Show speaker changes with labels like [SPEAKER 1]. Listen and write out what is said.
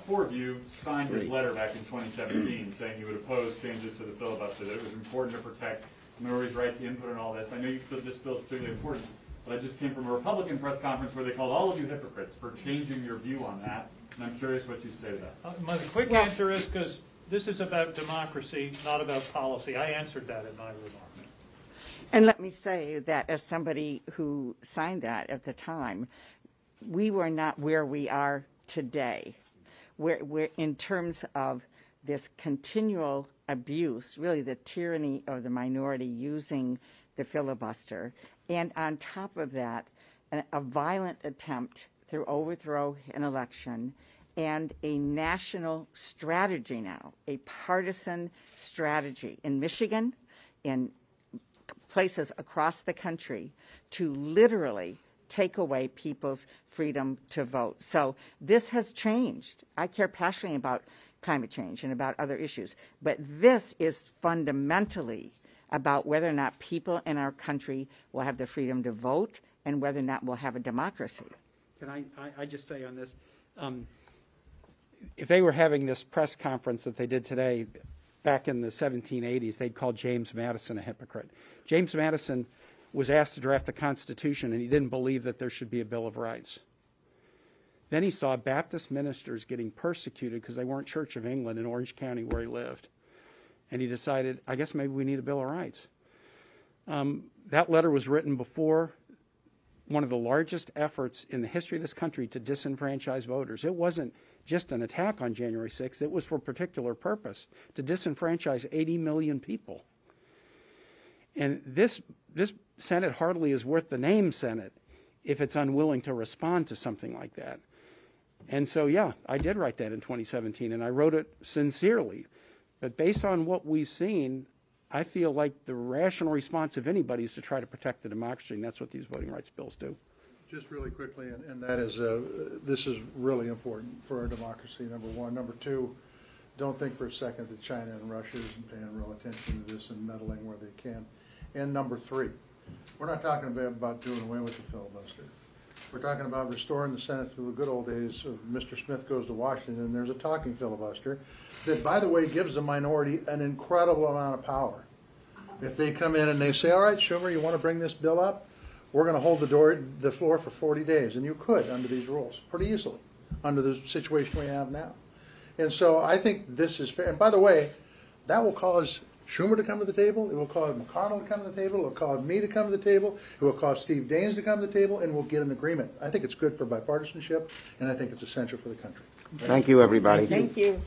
[SPEAKER 1] four of you signed his letter back in 2017 saying you would oppose changes to the filibuster, that it was important to protect minorities' right to input and all this. I know you feel this bill is particularly important, but I just came from a Republican press conference where they called all of you hypocrites for changing your view on that, and I'm curious what you say to that.
[SPEAKER 2] My quick answer is because this is about democracy, not about policy. I answered that in my remark.
[SPEAKER 3] And let me say that as somebody who signed that at the time, we were not where we are today. We're in terms of this continual abuse, really the tyranny of the minority using the filibuster, and on top of that, a violent attempt to overthrow an election and a national strategy now, a partisan strategy in Michigan, in places across the country to literally take away people's freedom to vote. So this has changed. I care passionately about climate change and about other issues, but this is fundamentally about whether or not people in our country will have the freedom to vote and whether or not we'll have a democracy.
[SPEAKER 4] Can I just say on this, if they were having this press conference that they did today, back in the 1780s, they'd call James Madison a hypocrite. James Madison was asked to draft the Constitution, and he didn't believe that there should be a Bill of Rights. Then he saw Baptist ministers getting persecuted because they weren't Church of England in Orange County where he lived. And he decided, I guess maybe we need a Bill of Rights. That letter was written before one of the largest efforts in the history of this country to disenfranchise voters. It wasn't just an attack on January 6th. It was for a particular purpose, to disenfranchise 80 million people. And this Senate hardly is worth the name Senate if it's unwilling to respond to something like that. And so, yeah, I did write that in 2017, and I wrote it sincerely. But based on what we've seen, I feel like the rational response of anybody is to try to protect the democracy, and that's what these voting rights bills do.
[SPEAKER 5] Just really quickly, and that is, this is really important for our democracy, number one. Number two, don't think for a second that China and Russia isn't paying real attention to this and meddling where they can. And number three, we're not talking about doing away with the filibuster. We're talking about restoring the Senate to the good old days of Mr. Smith goes to Washington, and there's a talking filibuster that, by the way, gives the minority an incredible amount of power. If they come in and they say, all right, Schumer, you want to bring this bill up? We're going to hold the floor for 40 days. And you could under these rules pretty easily under the situation we have now. And so I think this is fair. And by the way, that will cause Schumer to come to the table. It will cause McConnell to come to the table. It will cause me to come to the table. It will cause Steve Daines to come to the table, and we'll get an agreement. I think it's good for bipartisanship, and I think it's essential for the country.
[SPEAKER 6] Thank you, everybody.
[SPEAKER 3] Thank you.